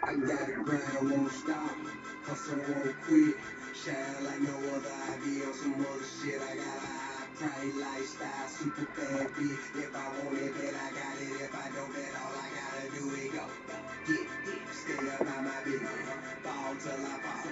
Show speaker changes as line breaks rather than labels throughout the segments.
I got a grind, won't stop. Hustle, won't quit. Shine like no other. I be on some other shit. I got a high price lifestyle, super bad bitch. If I want it, then I got it. If I don't, then all I gotta do is go. Get, stay up on my business. Ball till I fall.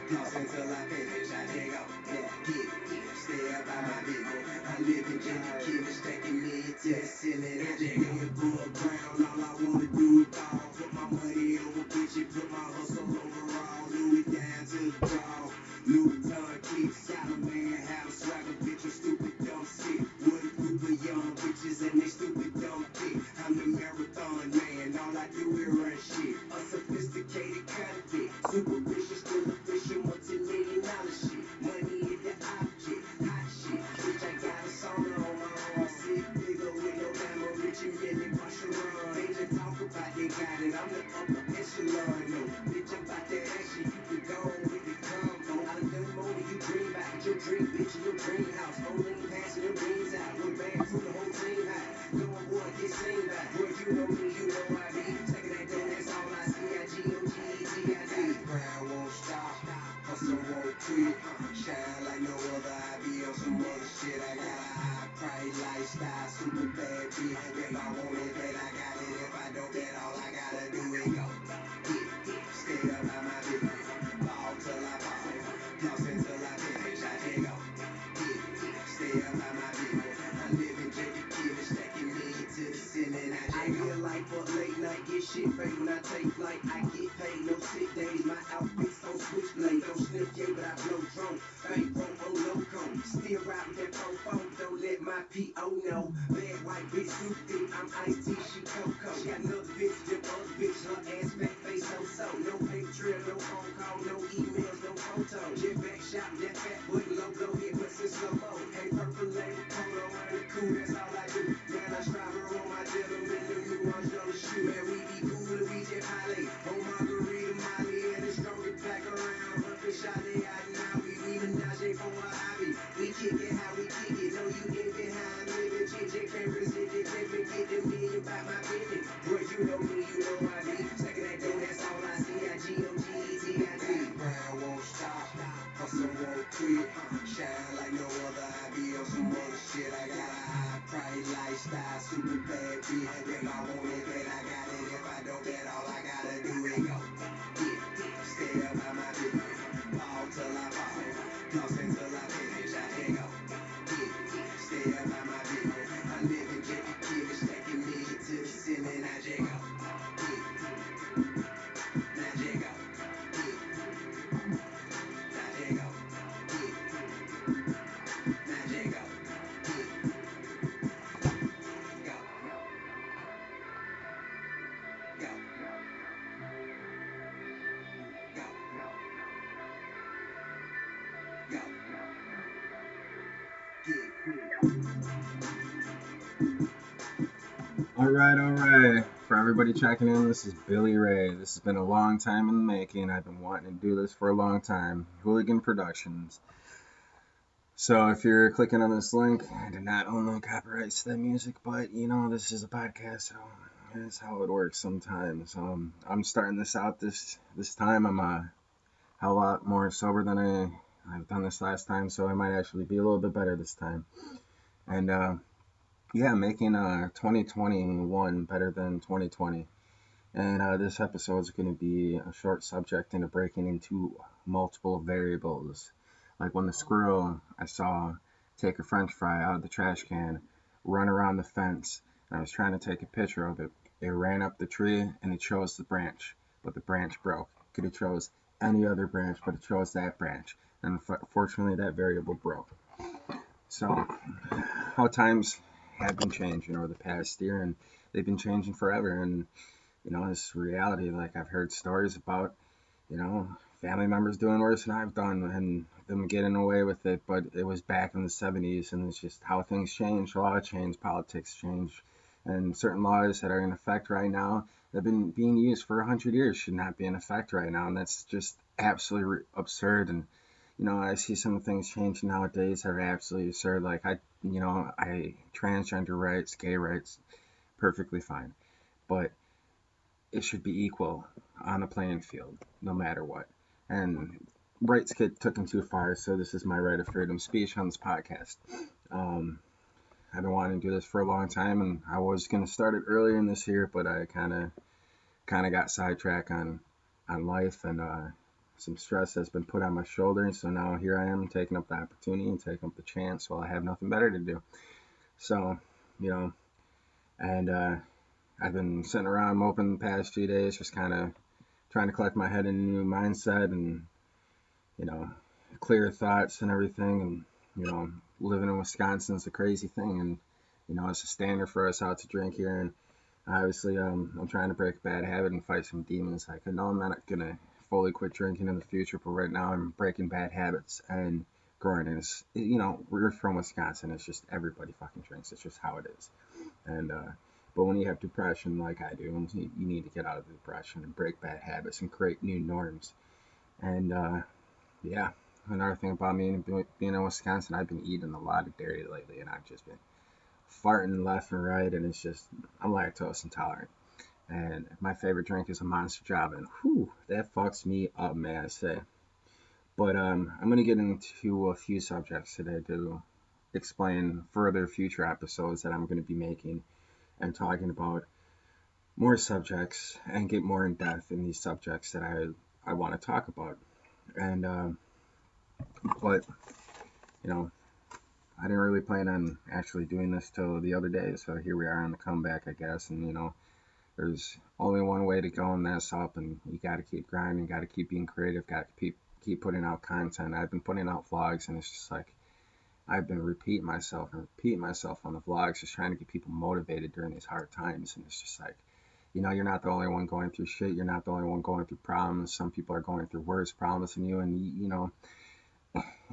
Floss until I finish. I dig up. Get, stay up on my business. I live in Jenny Kid, stacking me to the ceiling. I dig up. Above ground, all I wanna do is ball. Put my money over bitches, put my hustle overall. Louis down to the draw. Louis Vuitton kicks, got a man, have a swagger, bitch, a stupid dumb shit. With a group of young bitches and they stupid dumb dick. I'm the marathon man, all I do is run shit. A sophisticated kind of dick, super vicious, still efficient, multi-million-dollar shit. Money is the object, hot shit. Bitch, I got a sauna on my arm, sick nigga with no hammer, rich and really brush around. They just talk about they got it, I'm the upper echelon, no. Bitch, I'm about that action, you can go with the combo. I done done more than you dream about, get your dream, bitch, in your dream house. Only passing them dreams out, we're back to the whole team high. Going boy, get seen by, boy, you know me, you know I be. Taking that dough, that's all I see, I G-O-G-E-T-I-D. Grind won't stop, hustle won't quit. Shine like no other, I be on some other shit. I got a high price lifestyle, super bad bitch. If I want it, then I got it. If I don't, then all I gotta do is go. Get, stay up on my business. Ball till I fall. Floss until I finish. I dig up. Get, stay up on my business. I live in Jenny Kid, stacking me to the ceiling. I feel like for late night, get shit paid when I take flight. I get paid, no sick days. My outfits on switchblade. Don't sniff yay, but I blow drone. Bank broke, oh no cone. Still ride with that phone. Don't let my P.O. know. Bad white bitch, soup thick. I'm iced tea, she cocoa. She got another bitch, them other bitch. Her ass back, face so. No paper trail, no phone call, no emails, no photo. Jet back shop, that fat button logo hit, what's in slow mo? Hey, purple label, polo, and the cool, that's all I do. Man, I strive on my gentleman, the new ones on the shoe. Man, we be cool and we just highlight. On margarita, Molly, and the strongest back around. Up and shot they out now, we leaving Najee for a hobby. We kick it how we kick it, no you get behind living. JJ can't resist it, take me get the million by my business. Boy, you know me, you know I be. Second that dough, that's all I see. I G-O-G-E-T-I-D. Grind won't stop, hustle won't quit. Shine like no other, I be on some other shit. I got a high price lifestyle, super bad bitch. If I want it, then I got it. If I don't, then all I gotta do is go. Get, stay up on my business. Ball till I fall. Floss until I finish. I dig up. Get, stay up on my business. I live in Jenny Kid, stacking me to the ceiling. I dig up. Now dig up. Now dig up. Now dig up. Go, go, go, go.
All right. For everybody checking in, this is Billy Ray. This has been a long time in the making. I've been wanting to do this for a long time. Hooligan Productions. So if you're clicking on this link, I did not own the copyrights to that music, but this is a podcast, so that's how it works sometimes. I'm starting this out this time. I'm a hell of a lot more sober than I've done this last time, so I might actually be a little bit better this time. And yeah, making 2021 better than 2020. And this episode is going to be a short subject into breaking into multiple variables. Like when the squirrel I saw take a french fry out of the trash can, run around the fence, and I was trying to take a picture of it. It ran up the tree and it chose the branch, but the branch broke. Could have chose any other branch, but it chose that branch. And fortunately, that variable broke. So, how times have been changing over the past year, and they've been changing forever. And it's reality. Like I've heard stories about, family members doing worse than I've done and them getting away with it, but it was back in the 70s, and it's just how things change. Law change, politics change, and certain laws that are in effect right now that have been being used for 100 years should not be in effect right now, and that's just absolutely absurd. And I see some things changing nowadays that are absolutely absurd. Like I transgender rights, gay rights, perfectly fine, but it should be equal on the playing field, no matter what. And rights get taken too far, so this is my right of freedom speech on this podcast. Um, I've been wanting to do this for a long time, and I was gonna start it earlier in this year, but I kind of got sidetracked on life, and some stress has been put on my shoulders. So now here I am taking up the opportunity and taking up the chance while I have nothing better to do. So, you know, and I've been sitting around moping the past few days, just kind of trying to collect my head in a new mindset and, you know, clear thoughts and everything. And, you know, living in Wisconsin is a crazy thing. And, you know, it's a standard for us out to drink here. And obviously, I'm trying to break a bad habit and fight some demons. Like, I know I'm not going to fully quit drinking in the future, but right now I'm breaking bad habits and growing. And it's, you know, we're from Wisconsin. It's just everybody fucking drinks. It's just how it is. And, but when you have depression like I do, you need to get out of the depression and break bad habits and create new norms. And yeah, another thing about me being in Wisconsin, I've been eating a lot of dairy lately, and I've just been farting left and right, and it's just, I'm lactose intolerant. And my favorite drink is a Monster Java, and whew, that fucks me up, may I say. But I'm going to get into a few subjects today to explain further future episodes that I'm going to be making and talking about more subjects and get more in depth in these subjects that I want to talk about. And, but, you know, I didn't really plan on actually doing this till the other day, so here we are on the comeback, I guess. And, you know, there's only one way to go, and that's up, and you got to keep grinding, got to keep being creative, got to keep putting out content. I've been putting out vlogs, and it's just like, I've been repeating myself on the vlogs, just trying to get people motivated during these hard times. And it's just like, you know, you're not the only one going through shit. You're not the only one going through problems. Some people are going through worse problems than you. And, you know,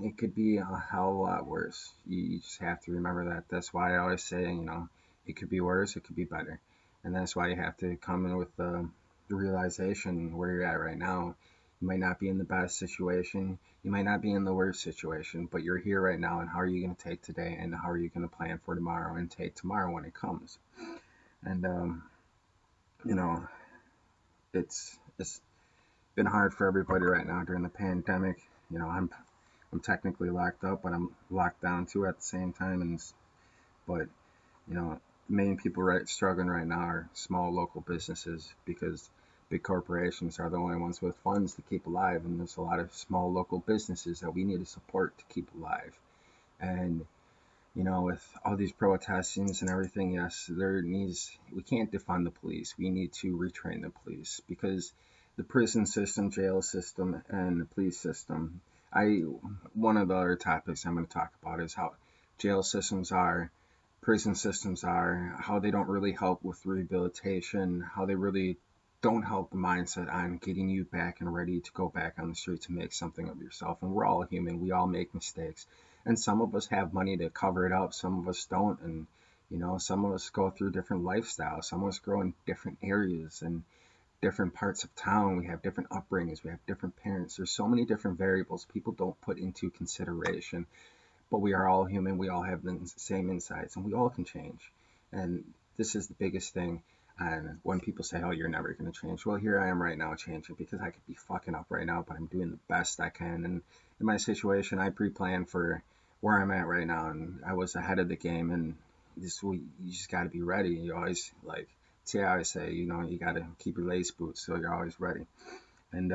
it could be a hell of a lot worse. You just have to remember that. That's why I always say, you know, it could be worse, it could be better. And that's why you have to come in with the realization where you're at right now. You might not be in the best situation. You might not be in the worst situation, but you're here right now. And how are you going to take today? And how are you going to plan for tomorrow and take tomorrow when it comes? And, you know, it's been hard for everybody right now during the pandemic. You know, I'm technically locked up, but I'm locked down too at the same time. But you know, the main people struggling right now are small local businesses, because big corporations are the only ones with funds to keep alive, and there's a lot of small local businesses that we need to support to keep alive. And you know, with all these protestings and everything, yes, we can't defund the police. We need to retrain the police, because the prison system, jail system, and the police system, one of the other topics I'm going to talk about is how jail systems are, prison systems are, how they don't really help with rehabilitation, how they really don't help the mindset on getting you back and ready to go back on the street to make something of yourself. And we're all human. We all make mistakes. And some of us have money to cover it up. Some of us don't. And, you know, some of us go through different lifestyles. Some of us grow in different areas and different parts of town. We have different upbringings. We have different parents. There's so many different variables people don't put into consideration. But we are all human. We all have the same insights, and we all can change. And this is the biggest thing. And when people say, oh, you're never going to change, well, here I am right now changing, because I could be fucking up right now, but I'm doing the best I can. And in my situation, I pre-planned for where I'm at right now, and I was ahead of the game. And you just got to be ready. You always, like, see how I say, you know, you got to keep your lace boots so you're always ready. And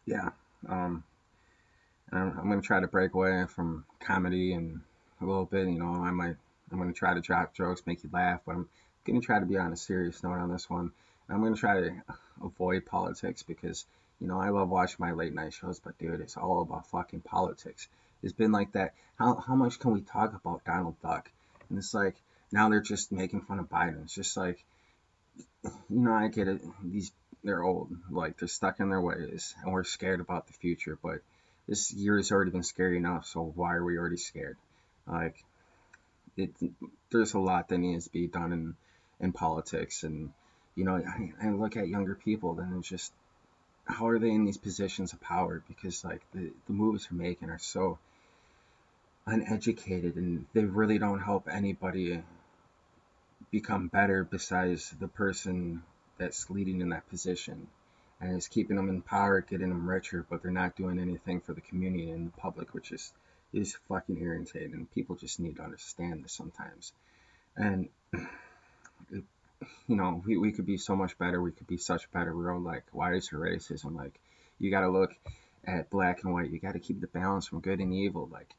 yeah, I'm going to try to break away from comedy and a little bit. You know, I'm going to try to drop jokes, make you laugh, but I'm going to try to be on a serious note on this one. And I'm going to try to avoid politics, because, you know, I love watching my late night shows, but dude, it's all about fucking politics. It's been like that. How much can we talk about Donald Duck? And it's like, now they're just making fun of Biden. It's just like, you know, I get it. They're old, like they're stuck in their ways, and we're scared about the future. But this year has already been scary enough, so why are we already scared? Like, there's a lot that needs to be done in politics. And you know, I look at younger people, then it's just, how are they in these positions of power? Because like the moves they're making are so uneducated, and they really don't help anybody become better besides the person that's leading in that position, and it's keeping them in power, getting them richer, but they're not doing anything for the community and the public, which is fucking irritating. People just need to understand this sometimes. And we could be so much better. We could be such a better world. Like, why is there racism? Like, you got to look at black and white. You got to keep the balance from good and evil. Like,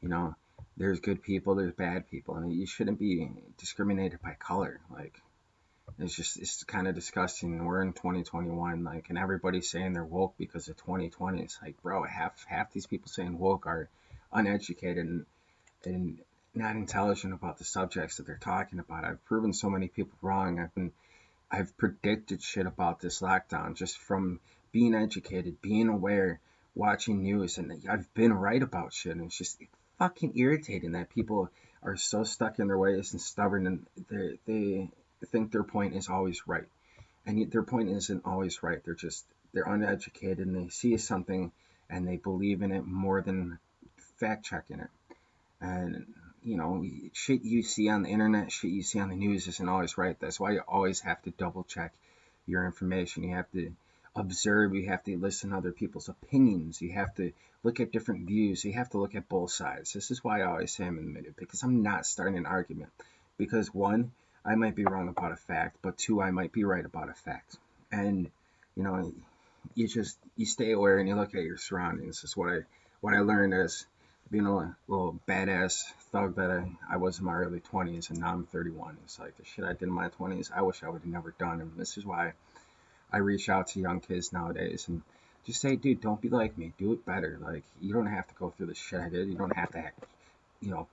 you know, there's good people, there's bad people, and you shouldn't be discriminated by color. Like, it's kind of disgusting. We're in 2021, like, and everybody's saying they're woke because of 2020. It's like, bro, half these people saying woke are uneducated and not intelligent about the subjects that they're talking about. I've proven so many people wrong. I've predicted shit about this lockdown just from being educated, being aware, watching news, and I've been right about shit. And it's just fucking irritating that people are so stuck in their ways and stubborn, and they think their point is always right. And their point isn't always right. They're uneducated, and they see something and they believe in it more than fact checking it. And shit you see on the internet, shit you see on the news isn't always right. That's why you always have to double check your information. You have to observe, you have to listen to other people's opinions, you have to look at different views, you have to look at both sides. This is why I always say I'm in the middle, because I'm not starting an argument. Because one, I might be wrong about a fact, but two, I might be right about a fact. And you stay aware and you look at your surroundings. This is what I learned as being a little badass thug that I was in my early 20s, and now I'm 31. It's like the shit I did in my 20s, I wish I would have never done. And this is why I reach out to young kids nowadays and just say, dude, don't be like me. Do it better. Like, you don't have to go through the shit I did. You don't have to act,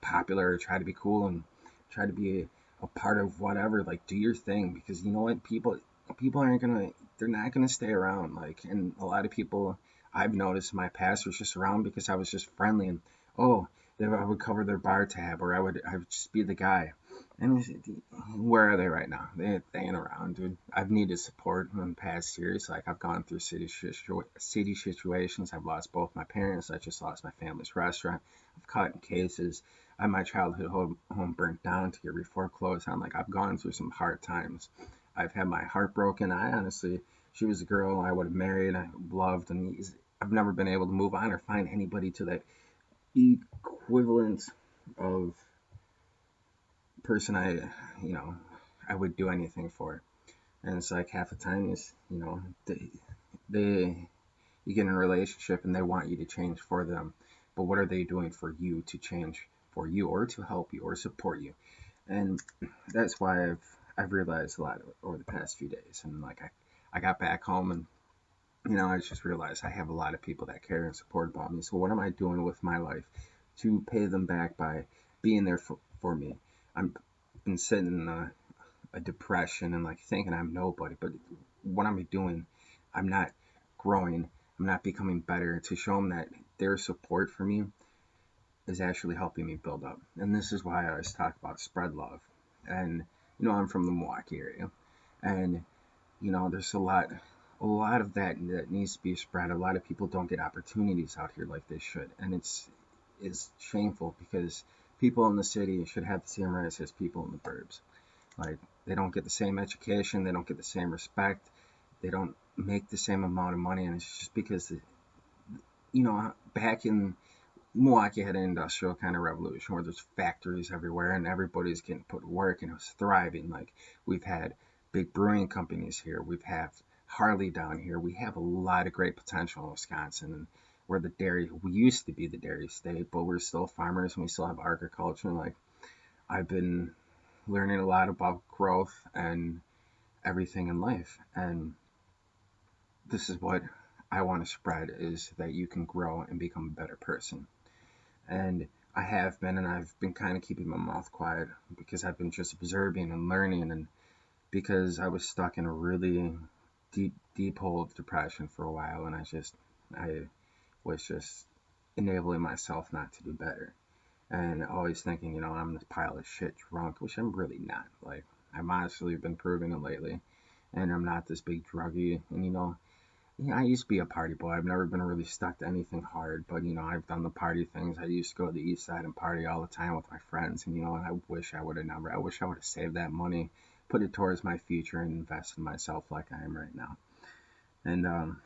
popular or try to be cool and try to be a part of whatever. Like, do your thing, because you know what? People they're not gonna stay around. Like, and a lot of people I've noticed in my past was just around because I was just friendly, and oh, I would cover their bar tab, or I would just be the guy. And where are they right now? They ain't around, dude. I've needed support in past years. Like, I've gone through city situations. I've lost both my parents. I just lost my family's restaurant. I've caught in cases. I had my childhood home burnt down to get foreclosed on. Like, I've gone through some hard times. I've had my heart broken. She was a girl I would have married, I loved, and I've never been able to move on or find anybody to that equivalent of person I would do anything for. And it's like half the time is, they you get in a relationship and they want you to change for them, but what are they doing for you to change for you, or to help you, or support you? And that's why I've realized a lot over the past few days. And like, I got back home, and I just realized I have a lot of people that care and support about me. So what am I doing with my life to pay them back by being there for me? I'm been sitting in a depression and like thinking I'm nobody, but what am I doing? I'm not growing. I'm not becoming better, to show them that their support for me is actually helping me build up. And this is why I always talk about spread love. And I'm from the Milwaukee area, and there's a lot of that needs to be spread. A lot of people don't get opportunities out here like they should, and it's shameful, because people in the city should have the same rights as people in the burbs. Like, they don't get the same education, they don't get the same respect, they don't make the same amount of money, and it's just because back in Milwaukee had an industrial kind of revolution where there's factories everywhere and everybody's getting put to work, and it was thriving. Like, we've had big brewing companies here, we've had Harley down here, we have a lot of great potential in Wisconsin, and we used to be the dairy state, but we're still farmers and we still have agriculture. Like, I've been learning a lot about growth and everything in life, and this is what I want to spread, is that you can grow and become a better person. And I have been, and I've been kind of keeping my mouth quiet because I've been just observing and learning, and because I was stuck in a really deep hole of depression for a while, and I was just enabling myself not to do better, and always thinking, I'm this pile of shit drunk, which I'm really not. Like, I've honestly been proving it lately, and I'm not this big druggie. And I used to be a party boy. I've never been really stuck to anything hard, but I've done the party things. I used to go to the east side and party all the time with my friends, and I wish I would have saved that money put it towards my future and invest in myself like I am right now. And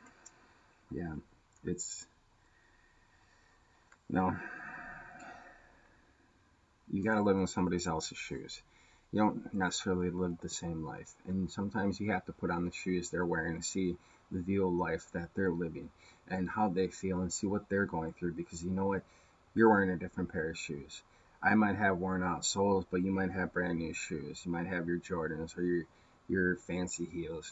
yeah, it's, you know, you gotta live in somebody else's shoes. You don't necessarily live the same life, and sometimes you have to put on the shoes they're wearing to see the view of life that they're living and how they feel and see what they're going through, because you know what, you're wearing a different pair of shoes. I might have worn out soles, but you might have brand new shoes. You might have your Jordans or your fancy heels.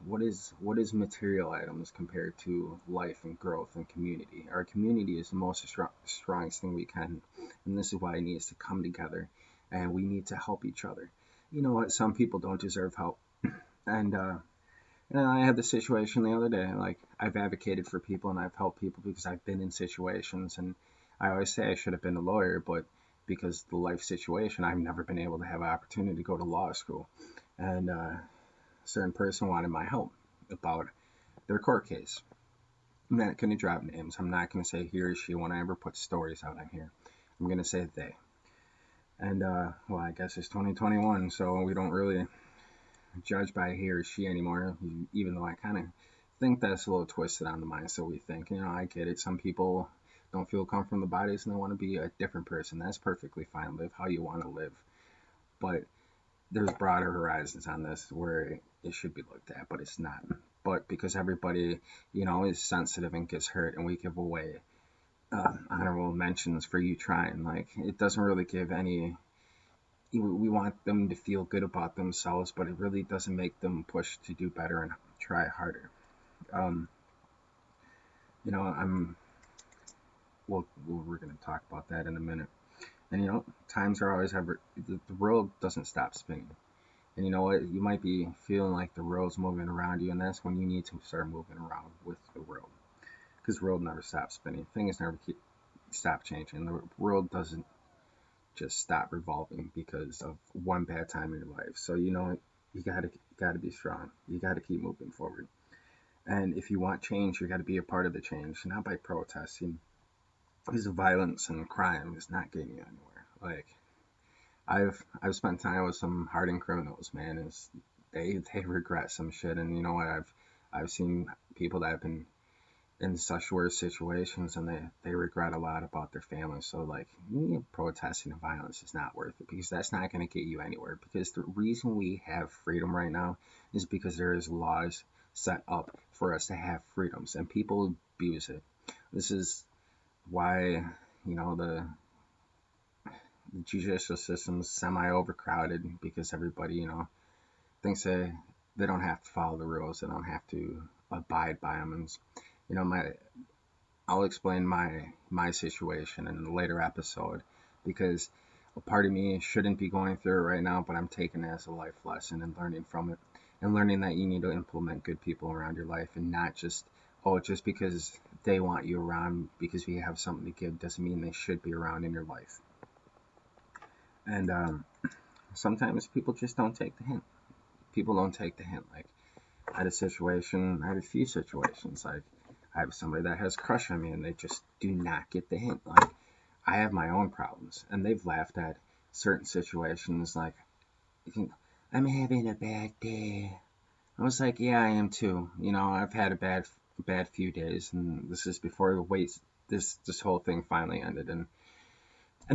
What is material items compared to life and growth and community? Our community is the most strongest thing we can, and this is why it needs to come together, and we need to help each other. You know what? Some people don't deserve help, and I had this situation the other day. Like, I've advocated for people and I've helped people because I've been in situations, and I always say I should have been a lawyer, but because of the life situation, I've never been able to have an opportunity to go to law school. And a certain person wanted my help about their court case. I'm not going to drop names. I'm not going to say he or she when I ever put stories out on here. I'm going to say they. And, well, I guess it's 2021, so we don't really judge by he or she anymore, even though I kind of think that's a little twisted on the mind. So we think, I get it. Some people don't feel comfortable in the bodies and they want to be a different person. That's perfectly fine. Live how you want to live. But there's broader horizons on this where it should be looked at, but it's not. But because everybody, is sensitive and gets hurt, and we give away honorable mentions for you trying, like, it doesn't really give any. We want them to feel good about themselves, but it really doesn't make them push to do better and try harder. We're going to talk about that in a minute. And times are always ever, the world doesn't stop spinning. And you know what? You might be feeling like the world's moving around you, and that's when you need to start moving around with the world. Because the world never stops spinning. Things never stop changing. The world doesn't just stop revolving because of one bad time in your life. So you gotta be strong. You gotta keep moving forward. And if you want change, you gotta be a part of the change, not by protesting. Because violence and crime is not getting you anywhere. Like, I've spent time with some hardened criminals, man. They regret some shit, and you know what? I've seen people that have been in such worse situations, and they regret a lot about their families. So like, protesting and violence is not worth it, because that's not going to get you anywhere. Because the reason we have freedom right now is because there is laws set up for us to have freedoms, and people abuse it. This is why the judicial system's semi overcrowded, because everybody thinks they don't have to follow the rules, they don't have to abide by them. And I'll explain my situation in a later episode, because a part of me shouldn't be going through it right now, but I'm taking it as a life lesson and learning from it, and learning that you need to implement good people around your life, and not just because they want you around because we have something to give doesn't mean they should be around in your life. And sometimes people just don't take the hint. People don't take the hint. Like, I had a few situations. Like, I have somebody that has a crush on me, and they just do not get the hint. Like, I have my own problems, and they've laughed at certain situations. Like, I'm having a bad day. I was like, yeah, I am too. I've had a bad few days, and this is before this whole thing finally ended, and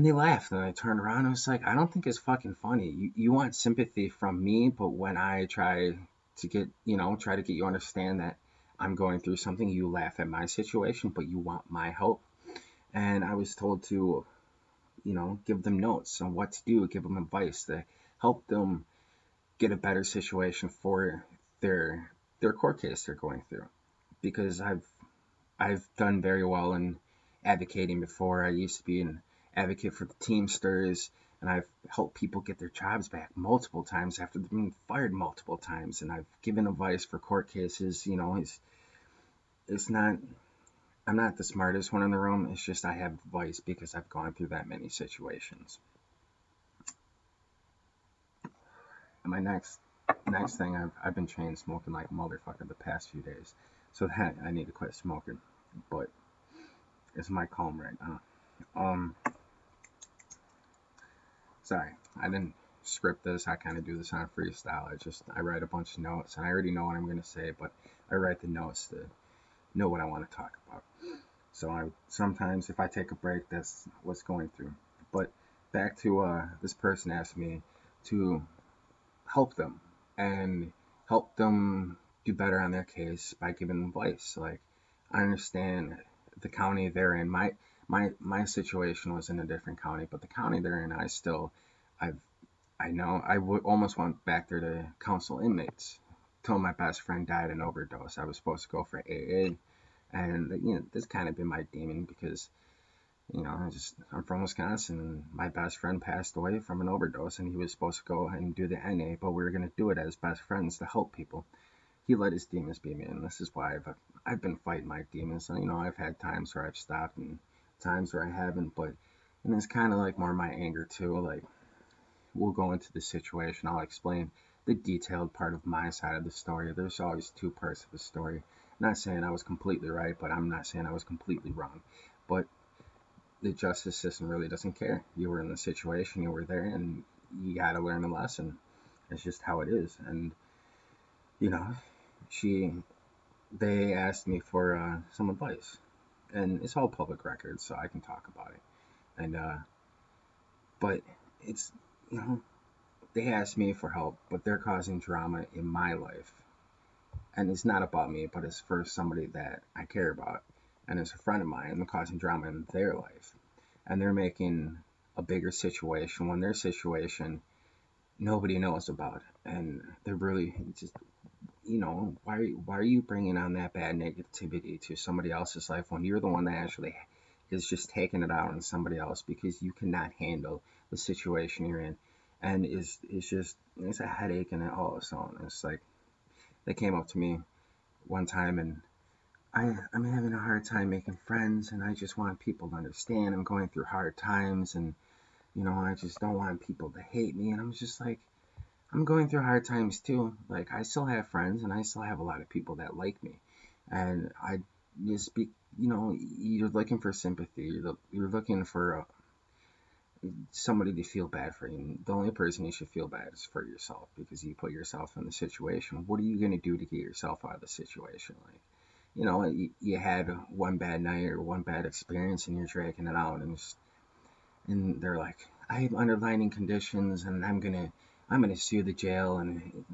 they laughed, and I turned around and I was like, I don't think it's fucking funny. You want sympathy from me, but when I try to get you to understand that I'm going through something, you laugh at my situation, but you want my help. And I was told to, give them notes on what to do, give them advice to help them get a better situation for their court case they're going through. Because I've done very well in advocating before. I used to be an advocate for the Teamsters, and I've helped people get their jobs back multiple times after they've been fired multiple times. And I've given advice for court cases. It's not, I'm not the smartest one in the room. It's just I have advice because I've gone through that many situations. And my next thing, I've been chain smoking like a motherfucker the past few days. So that I need to quit smoking. But it's my calm right now. Sorry, I didn't script this. I kind of do this on freestyle. I write a bunch of notes, and I already know what I'm gonna say, but I write the notes to know what I want to talk about. So I sometimes, if I take a break, that's what's going through. But back to this person asked me to help them and help them do better on their case by giving them advice. Like, I understand the county they're in. My situation was in a different county, but the county they're in, I've I know almost went back there to counsel inmates till my best friend died an overdose. I was supposed to go for AA, and this kind of been my demon because I'm from Wisconsin, and my best friend passed away from an overdose, and he was supposed to go and do the NA, but we were gonna do it as best friends to help people. He let his demons be me, and this is why I've been fighting my demons. And I've had times where I've stopped and times where I haven't, but and it's kind of like more my anger too. Like, we'll go into the situation. I'll explain the detailed part of my side of the story. There's always two parts of the story. I'm not saying I was completely right, but I'm not saying I was completely wrong. But the justice system really doesn't care. You were in the situation, you were there, and you got to learn a lesson. It's just how it is. And you know, she they asked me for some advice, and it's all public record, so I can talk about it. And but it's you know they asked me for help, but they're causing drama in my life. And it's not about me, but it's for somebody that I care about. And it's a friend of mine, and they're causing drama in their life. And they're making a bigger situation when their situation nobody knows about. And they're really just, why are you bringing on that bad negativity to somebody else's life when you're the one that actually is just taking it out on somebody else because you cannot handle the situation you're in? And it's a headache and all of its own. It's like they came up to me one time, and I'm having a hard time making friends, and I just want people to understand I'm going through hard times, and I just don't want people to hate me. And I'm just like, I'm going through hard times too. Like, I still have friends, and I still have a lot of people that like me, and I just be, you're looking for sympathy. You're looking for somebody to feel bad for you. And the only person you should feel bad is for yourself, because you put yourself in the situation. What are you going to do to get yourself out of the situation? Like, you had one bad night or one bad experience, and you're dragging it out, and they're like, I have underlying conditions, and I'm gonna sue the jail. And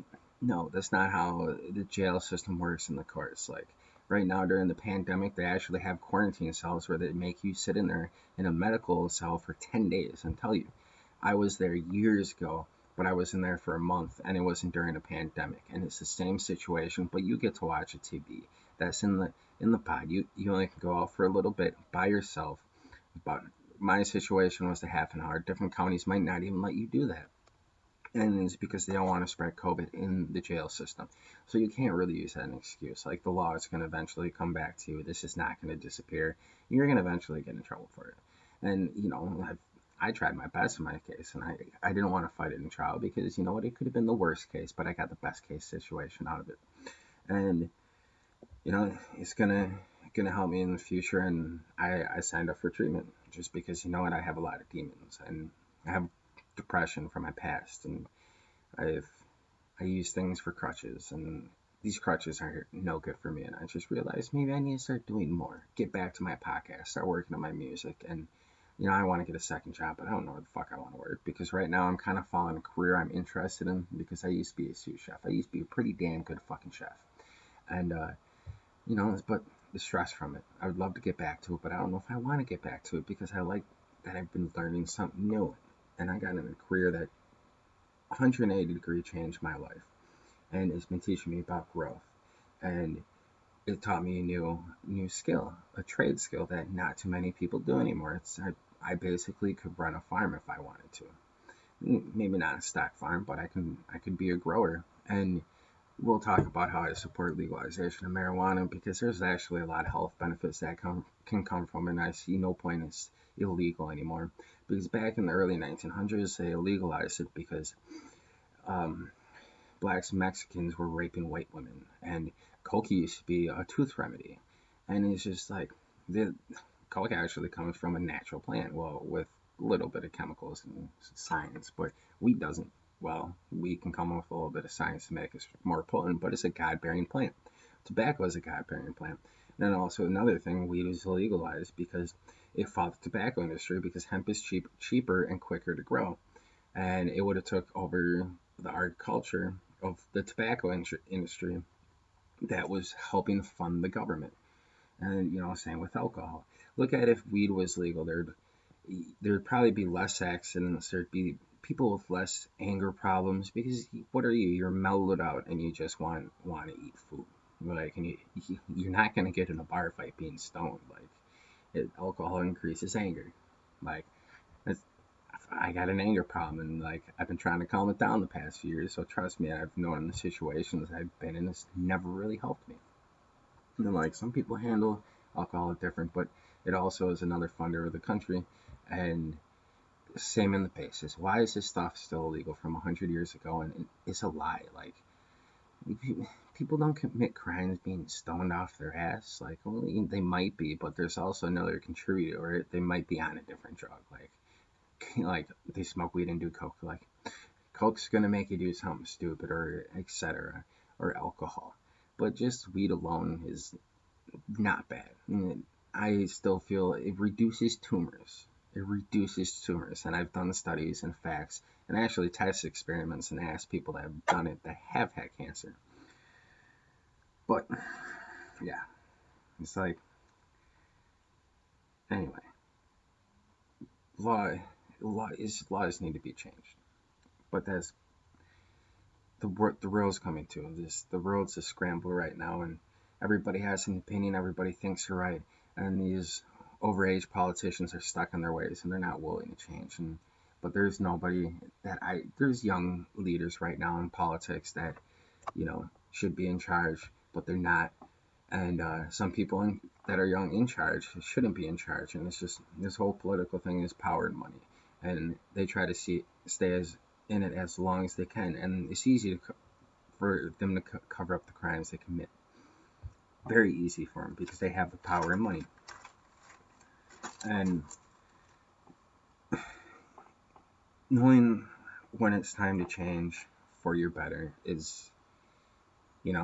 no, that's not how the jail system works in the courts. Like, right now during the pandemic, they actually have quarantine cells where they make you sit in there in a medical cell for 10 days. And tell you, I was there years ago, but I was in there for a month, and it wasn't during a pandemic. And it's the same situation, but you get to watch a TV that's in the pod. You only can go out for a little bit by yourself. But my situation was a half an hour. Different counties might not even let you do that, and it's because they don't want to spread COVID in the jail system. So you can't really use that as an excuse. Like, the law is going to eventually come back to you. This is not going to disappear. You're going to eventually get in trouble for it. And I tried my best in my case, and I didn't want to fight it in trial because, you know what, it could have been the worst case, but I got the best case situation out of it. And it's gonna help me in the future. And I signed up for treatment just because, I have a lot of demons, and I have depression from my past, and I use things for crutches, and these crutches are no good for me. And I just realized maybe I need to start doing more, get back to my podcast, start working on my music. And I want to get a second job, but I don't know where the fuck I want to work, because right now I'm kind of following a career I'm interested in, because I used to be a sous chef. I used to be a pretty damn good fucking chef. And but the stress from it, I would love to get back to it, but I don't know if I want to get back to it, because I like that I've been learning something new. And I got in a career that 180-degree changed my life, and it's been teaching me about growth. And it taught me a new skill, a trade skill that not too many people do anymore. I basically could run a farm if I wanted to. Maybe not a stock farm, but I could be a grower. And we'll talk about how I support legalization of marijuana, because there's actually a lot of health benefits that can come from it, and I see no point it's illegal anymore. Because back in the early 1900s, they legalized it because blacks and Mexicans were raping white women, and coke used to be a tooth remedy. And it's just like, the coke actually comes from a natural plant. Well, with a little bit of chemicals and science, but weed doesn't. Well, we can come up with a little bit of science to make us more potent, but it's a God-bearing plant. Tobacco is a God-bearing plant. And then also another thing, weed was legalized because it fought the tobacco industry because hemp is cheaper and quicker to grow, and it would have took over the agriculture of the tobacco industry that was helping fund the government. And same with alcohol. Look at if weed was legal, there'd probably be less accidents. There'd be people with less anger problems because what are you? You're mellowed out and you just want to eat food. Like, and you're not gonna get in a bar fight being stoned. Like, alcohol increases anger. Like, I got an anger problem, and like I've been trying to calm it down the past few years. So trust me, I've known the situations I've been in. It's never really helped me. And like some people handle alcohol different, but it also is another funder of the country. And same in the basis. Why is this stuff still illegal from 100 years ago? And it's a lie. Like, people don't commit crimes being stoned off their ass. Like, well, they might be, but there's also another contributor, or they might be on a different drug. Like they smoke weed and do coke. Like, coke's gonna make you do something stupid, or etc., or alcohol. But just weed alone is not bad. I still feel it reduces tumors. It reduces tumors, and I've done studies and facts, and actually test experiments and asked people that have done it that have had cancer. But yeah, it's like, anyway, law laws need to be changed, but that's the world's coming to this. The world's a scramble right now, and everybody has an opinion. Everybody thinks they're right, and these overage politicians are stuck in their ways, and they're not willing to change. But there's nobody there's young leaders right now in politics that should be in charge, but they're not. And some people that are young in charge shouldn't be in charge. And it's just, this whole political thing is power and money, and they try to stay in it as long as they can. And it's easy for them to cover up the crimes they commit. Very easy for them because they have the power and money. And knowing when it's time to change for your better is,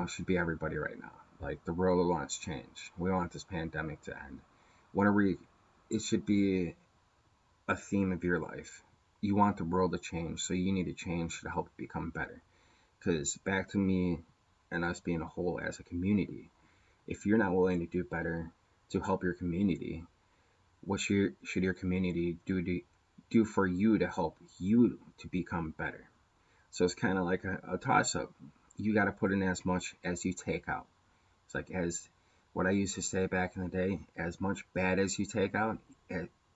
should be everybody right now. Like, the world wants change. We want this pandemic to end. It should be a theme of your life. You want the world to change, so you need to change to help it become better. Because back to me and us being a whole as a community, if you're not willing to do better to help your community, what should your community do for you to help you to become better? So it's kind of like a toss-up. You got to put in as much as you take out. It's like, as what I used to say back in the day, as much bad as you take out,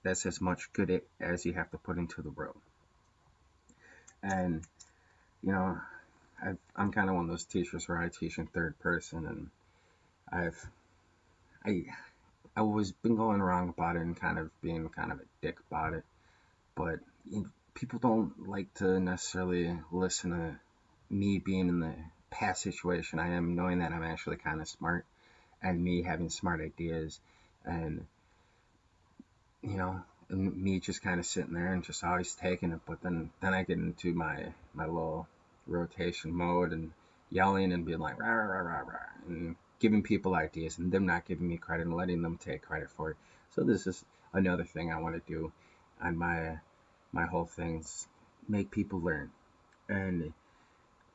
that's as much good as you have to put into the world. And I'm kind of one of those teachers where I teach in third person, and I was been going wrong about it and kind of being kind of a dick about it. But people don't like to necessarily listen to me being in the past situation I am, knowing that I'm actually kind of smart, and me having smart ideas, and and me just kind of sitting there and just always taking it. But then I get into my little rotation mode and yelling and being like rah rah rah rah, and giving people ideas and them not giving me credit and letting them take credit for it. So this is another thing I want to do on my whole things, make people learn. And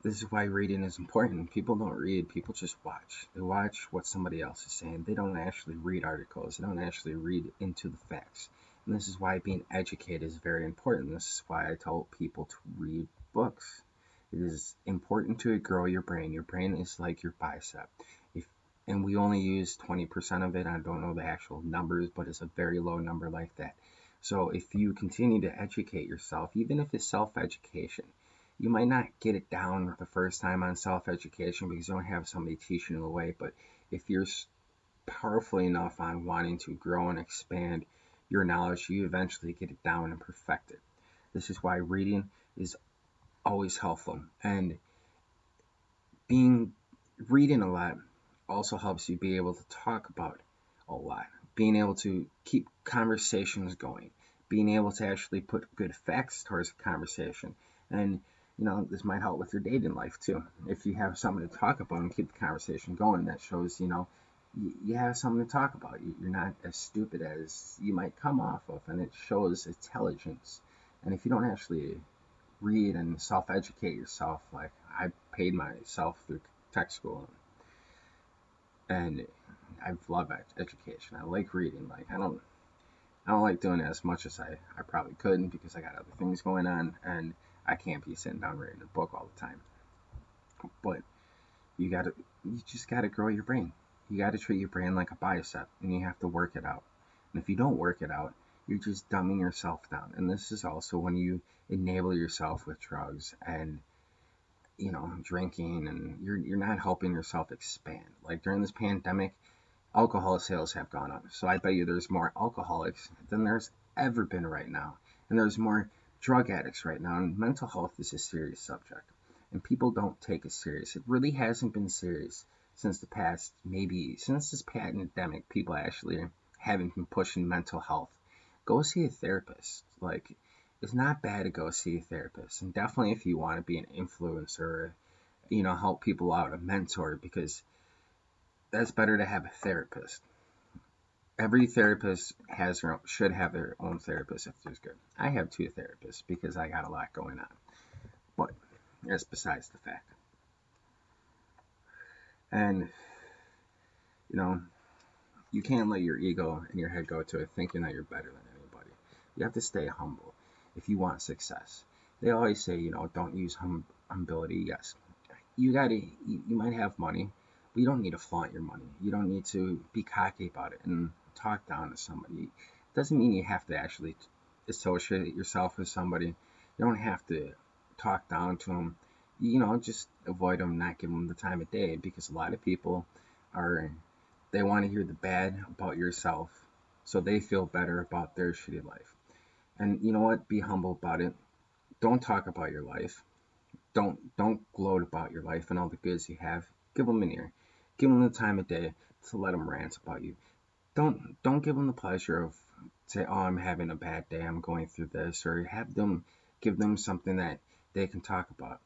this is why reading is important. People don't read, people just watch. They watch what somebody else is saying. They don't actually read articles. They don't actually read into the facts. And this is why being educated is very important. This is why I tell people to read books. It is important to grow your brain. Your brain is like your bicep. And we only use 20% of it. I don't know the actual numbers, but it's a very low number like that. So if you continue to educate yourself, even if it's self-education, you might not get it down the first time on self-education because you don't have somebody teaching you the way. But if you're powerful enough on wanting to grow and expand your knowledge, you eventually get it down and perfect it. This is why reading is always helpful. And reading a lot also helps you be able to talk about a lot, being able to keep conversations going, being able to actually put good facts towards the conversation. And, this might help with your dating life too. If you have something to talk about and keep the conversation going, that shows, you have something to talk about. You're not as stupid as you might come off of, and it shows intelligence. And if you don't actually read and self-educate yourself, like I paid myself through tech school, and I love education. I like reading. Like I don't like doing it as much as I probably couldn't because I got other things going on, and I can't be sitting down reading a book all the time. But you just gotta grow your brain. You gotta treat your brain like a bicep, and you have to work it out. And if you don't work it out, you're just dumbing yourself down. And this is also when you enable yourself with drugs and drinking, and you're not helping yourself expand. Like during this pandemic, alcohol sales have gone up. So I bet you there's more alcoholics than there's ever been right now. And there's more drug addicts right now. And mental health is a serious subject. And people don't take it serious. It really hasn't been serious since this pandemic, people actually haven't been pushing mental health. Go see a therapist. Like, it's not bad to go see a therapist. And definitely if you want to be an influencer, help people out, a mentor, because that's better to have a therapist. Every therapist should have their own therapist if there's good. I have 2 therapists because I got a lot going on. But that's besides the fact. And, you can't let your ego and your head go to it thinking that you're better than anybody. You have to stay humble if you want success. They always say, don't use humility. Yes, you might have money, but you don't need to flaunt your money. You don't need to be cocky about it and talk down to somebody. It doesn't mean you have to actually associate yourself with somebody. You don't have to talk down to them. Just avoid them, not give them the time of day, because a lot of people they want to hear the bad about yourself so they feel better about their shitty life. And you know what? Be humble about it. Don't talk about your life. Don't gloat about your life and all the goods you have. Give them an ear. Give them the time of day to let them rant about you. Don't give them the pleasure of say, oh, I'm having a bad day, I'm going through this, or give them something that they can talk about.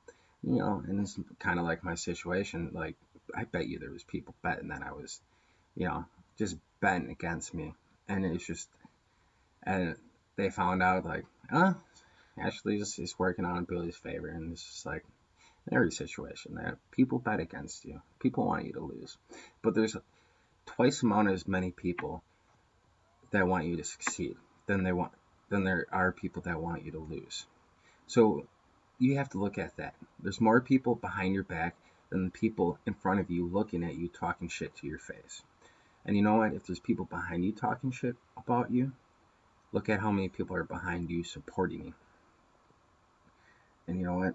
And it's kind of like my situation. Like, I bet you there was people betting that I was, just betting against me. And and they found out, like, actually, it's working out in Billy's favor. And it's just like, in every situation, that people bet against you. People want you to lose. But there's twice amount as many people that want you to succeed than there are people that want you to lose. So you have to look at that. There's more people behind your back than the people in front of you looking at you talking shit to your face. And you know what? If there's people behind you talking shit about you, look at how many people are behind you supporting you. And you know what?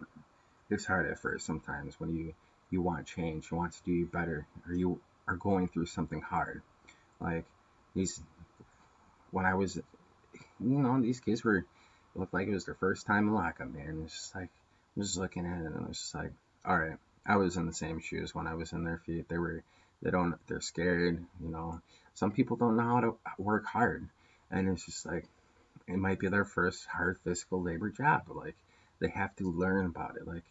It's hard at first sometimes when you want change, you want to do better, or you are going through something hard. Like when I was, these kids it looked like it was their first time in lockup, man. It's just like, I was just looking at it and I was just like, all right, I was in the same shoes when I was in their feet. They're scared, Some people don't know how to work hard. And it's just like, it might be their first hard physical labor job. But like, they have to learn about it. Like,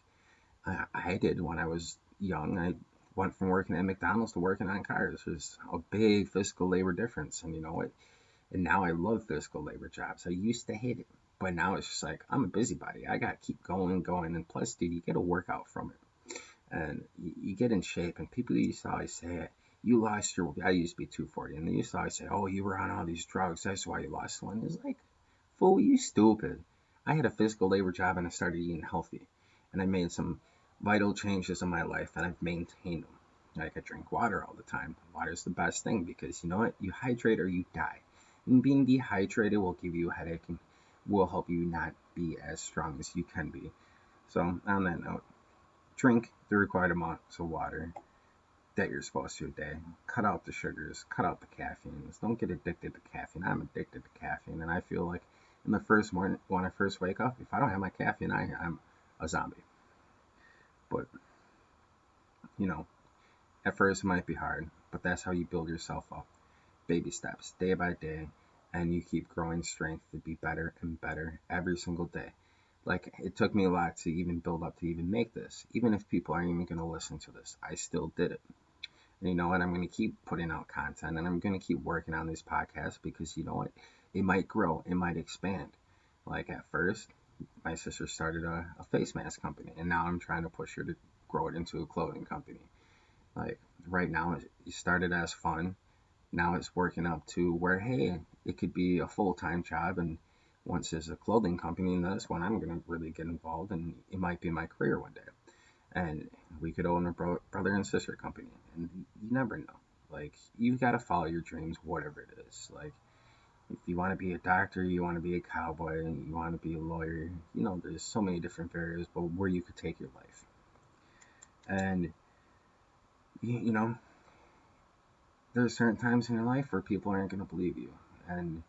I did when I was young. I went from working at McDonald's to working on cars. There's a big physical labor difference. And you know what? And now I love physical labor jobs. I used to hate it. But now it's just like, I'm a busybody. I got to keep going. And plus, dude, you get a workout from it. And you get in shape. And people used to always say, I used to be 240. And they used to always say, oh, you were on all these drugs. That's why you lost one. It's like, fool, you stupid. I had a physical labor job and I started eating healthy. And I made some vital changes in my life and I've maintained them. Like, I drink water all the time. Water is the best thing because you know what? You hydrate or you die. And being dehydrated will give you a headache and will help you not be as strong as you can be. So on that note, drink the required amounts of water that you're supposed to a day. Cut out the sugars, cut out the caffeines. Don't get addicted to caffeine. I'm addicted to caffeine, and I feel like in the first morning when I first wake up, if I don't have my caffeine, I'm a zombie. But at first it might be hard, but that's how you build yourself up. Baby steps, day by day, and you keep growing strength to be better and better every single day. Like, it took me a lot to even build up to even make this. Even if people aren't even going to listen to this, I still did it. And you know what? I'm going to keep putting out content, and I'm going to keep working on these podcasts because you know what? It might grow, it might expand. Like, at first, my sister started a face mask company, and now I'm trying to push her to grow it into a clothing company. Like, right now, it started as fun. Now it's working up to where, hey, it could be a full-time job, and once there's a clothing company, and that's when I'm going to really get involved, and it might be my career one day. And we could own a brother and sister company, and you never know. Like, you got to follow your dreams, whatever it is. Like, if you want to be a doctor, you want to be a cowboy, you want to be a lawyer, you know, there's so many different variables, but where you could take your life. And, you know, there's certain times in your life where people aren't going to believe you. And,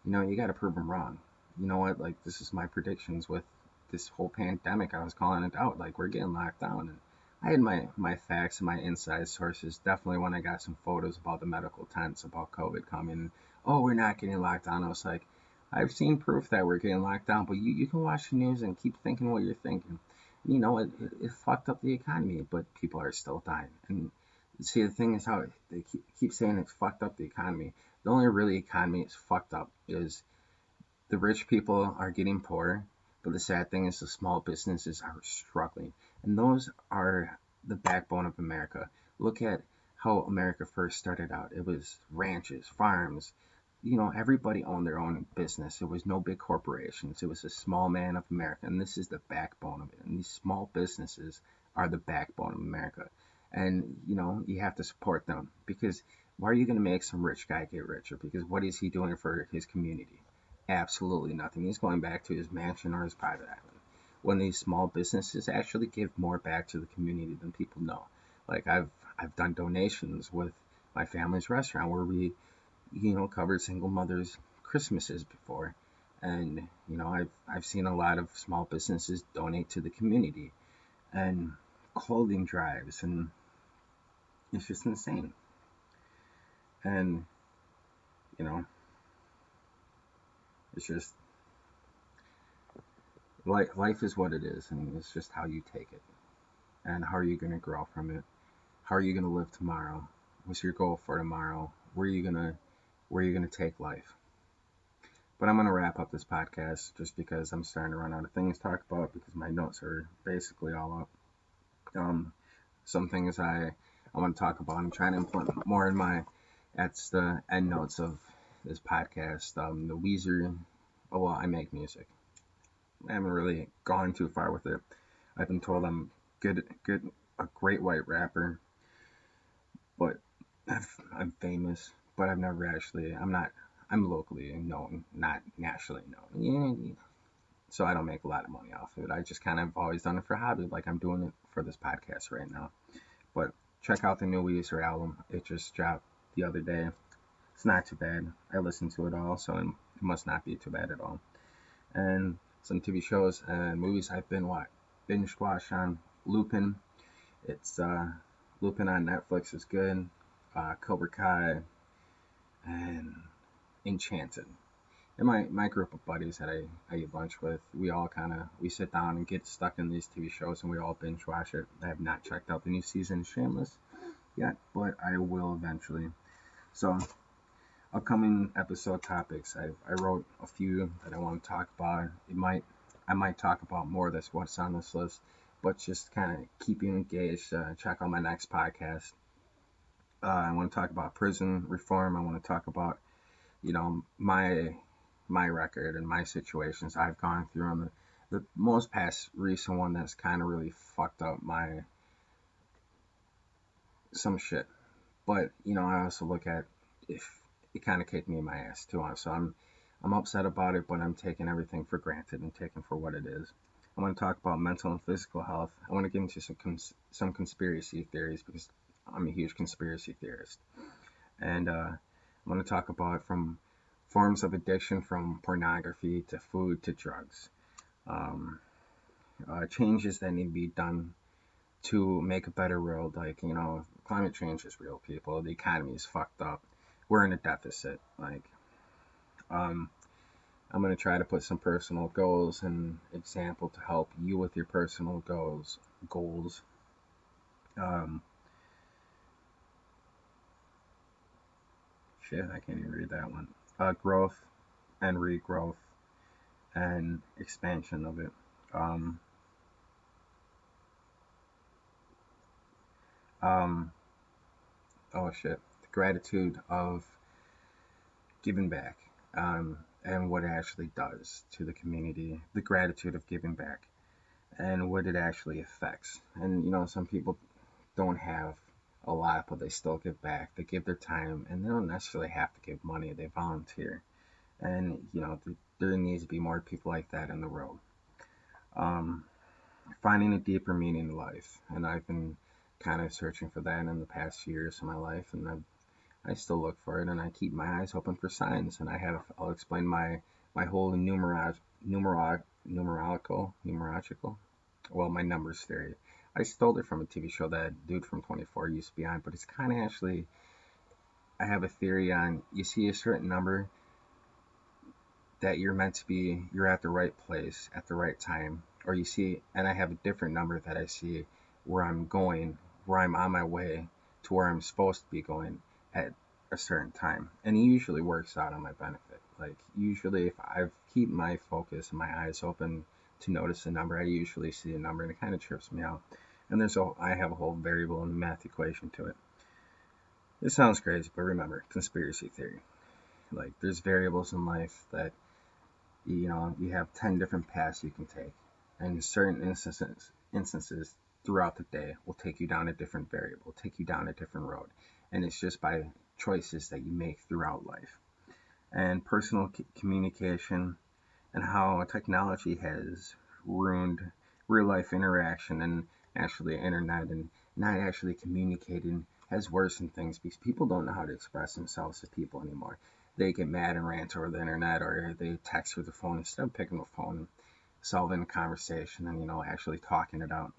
you know, you got to prove them wrong. You know what? Like, this is my predictions with this whole pandemic. I was calling it out. Like, we're getting locked down. And I had my facts and my inside sources. Definitely when I got some photos about the medical tents, about COVID coming. Oh, we're not getting locked down. I was like, I've seen proof that we're getting locked down, but you can watch the news and keep thinking what you're thinking. You know, it fucked up the economy, but people are still dying. And see, the thing is how they keep saying it's fucked up the economy. The only really economy is fucked up is the rich people are getting poorer, but the sad thing is the small businesses are struggling. And those are the backbone of America. Look at how America first started out. It was ranches, farms. You know, everybody owned their own business. There was no big corporations. It was a small man of America. And this is the backbone of it. And these small businesses are the backbone of America. And, you know, you have to support them because why are you going to make some rich guy get richer? Because what is he doing for his community? Absolutely nothing. He's going back to his mansion or his private island. When these small businesses actually give more back to the community than people know. Like I've done donations with my family's restaurant where we, you know, covered single mothers' Christmases before. And, you know, I've seen a lot of small businesses donate to the community and clothing drives, and it's just insane. And, you know, it's just life is what it is, and it's just how you take it. And how are you going to grow from it? How are you going to live tomorrow? What's your goal for tomorrow? Where are you going to take life? But I'm going to wrap up this podcast just because I'm starting to run out of things to talk about because my notes are basically all up. Some things I want to talk about. I'm trying to implement more in that's the end notes of this podcast. The Weezer, oh, well, I make music. I haven't really gone too far with it. I've been told I'm a great white rapper, but I'm famous, but I've never actually, I'm locally known, not nationally known. Yeah, so I don't make a lot of money off of it. I just kind of always done it for hobby, like I'm doing it for this podcast right now. But check out the new Weezer album. It just dropped the other day. It's not too bad. I listened to it all, so it must not be too bad at all. And some TV shows and movies I've been binge watched on. Lupin. It's Lupin on Netflix is good. Cobra Kai and Enchanted. And my group of buddies that I eat lunch with, we sit down and get stuck in these TV shows and we all binge watch it. I have not checked out the new season of Shameless yet, but I will eventually. So upcoming episode topics, I wrote a few that I want to talk about. I might talk about more that's what's on this list, but just kind of keep you engaged. Check out my next podcast. I want to talk about prison reform. I want to talk about, you know, my record and my situations I've gone through, and the most past recent one that's kind of really fucked up some shit. But, you know, I also look at if it kind of kicked me in my ass too. So I'm upset about it, but I'm taking everything for granted and taking for what it is. I want to talk about mental and physical health. I want to get into some conspiracy theories because I'm a huge conspiracy theorist. And I want to talk about from forms of addiction, from pornography to food to drugs. Changes that need to be done to make a better world. Like, you know, climate change is real, people. The economy is fucked up. We're in a deficit. Like, I'm going to try to put some personal goals and example to help you with your personal goals. Um, Shit, I can't even read that one. Growth and regrowth and expansion of it. Um, um, oh shit, the gratitude of giving back, and what it actually does to the community, the gratitude of giving back, and what it actually affects. And some people don't have a lot, but they still give back. They give their time, and they don't necessarily have to give money. They volunteer, and there needs to be more people like that in the world. Um, Finding a deeper meaning in life, and I've been kind of searching for that in the past few years of my life, and I still look for it, and I keep my eyes open for signs. And I'll explain my whole numerological, well, my numbers theory. I stole it from a TV show that dude from 24 used to be on, but it's kind of actually, I have a theory on, you see a certain number that you're meant to be, you're at the right place at the right time, or you see, and I have a different number that I see where I'm going, where I'm on my way to where I'm supposed to be going at a certain time, and it usually works out on my benefit. Like, usually if I keep my focus and my eyes open to notice a number, I usually see a number, and it kind of trips me out. And I have a whole variable and math equation to it. It sounds crazy, but remember, conspiracy theory. Like, there's variables in life that you have 10 different paths you can take, and certain instances throughout the day will take you down a different variable, take you down a different road, and it's just by choices that you make throughout life. And personal communication, and how technology has ruined real life interaction, and actually internet and not actually communicating has worsened things because people don't know how to express themselves to people anymore. They get mad and rant over the internet, or they text through the phone instead of picking the phone and solving a conversation and actually talking it out.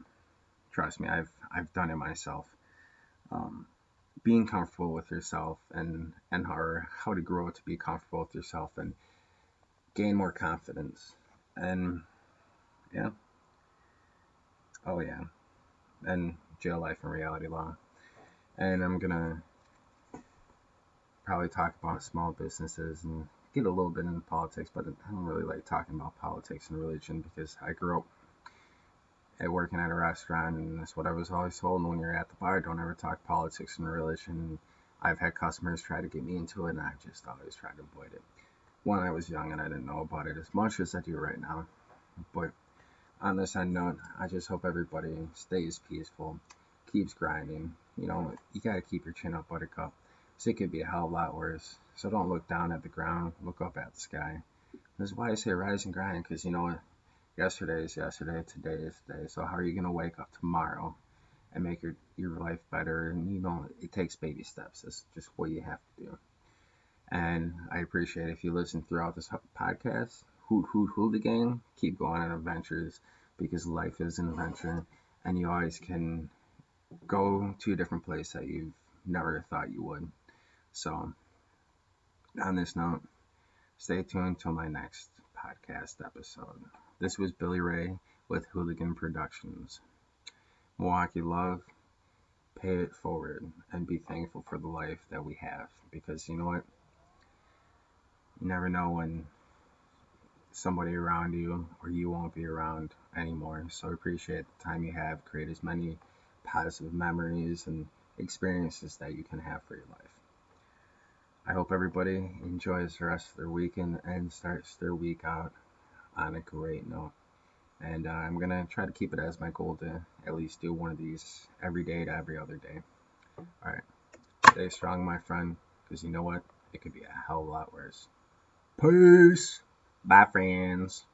Trust me, I've done it myself. Um, Being comfortable with yourself, and how to grow to be comfortable with yourself and gain more confidence. And yeah, oh yeah, and jail life and reality law. And I'm gonna probably talk about small businesses and get a little bit into politics, but I don't really like talking about politics and religion because I grew up working at a restaurant, and that's what I was always told. And when you're at the bar, don't ever talk politics and religion. I've had customers try to get me into it, and I've just always tried to avoid it. When I was young and I didn't know about it as much as I do right now. But on this end note, I just hope everybody stays peaceful, keeps grinding. You gotta keep your chin up, buttercup. So it could be a hell of a lot worse. So don't look down at the ground, look up at the sky. This is why I say rise and grind, because yesterday is yesterday, today is today. So how are you gonna wake up tomorrow and make your life better? And it takes baby steps. That's just what you have to do. And I appreciate if you listen throughout this podcast. Hoot, hoot, hooligan. Keep going on adventures, because life is an adventure, and you always can go to a different place that you've never thought you would. So, on this note, stay tuned till my next podcast episode. This was Billy Ray with Hooligan Productions. Milwaukee love, pay it forward, and be thankful for the life that we have, because you know what? You never know when somebody around you or you won't be around anymore. So appreciate the time you have. Create as many positive memories and experiences that you can have for your life. I hope everybody enjoys the rest of their weekend and starts their week out on a great note. And I'm going to try to keep it as my goal to at least do one of these every day to every other day. All right. Stay strong, my friend, because you know what? It could be a hell of a lot worse. Peace. Bye, friends.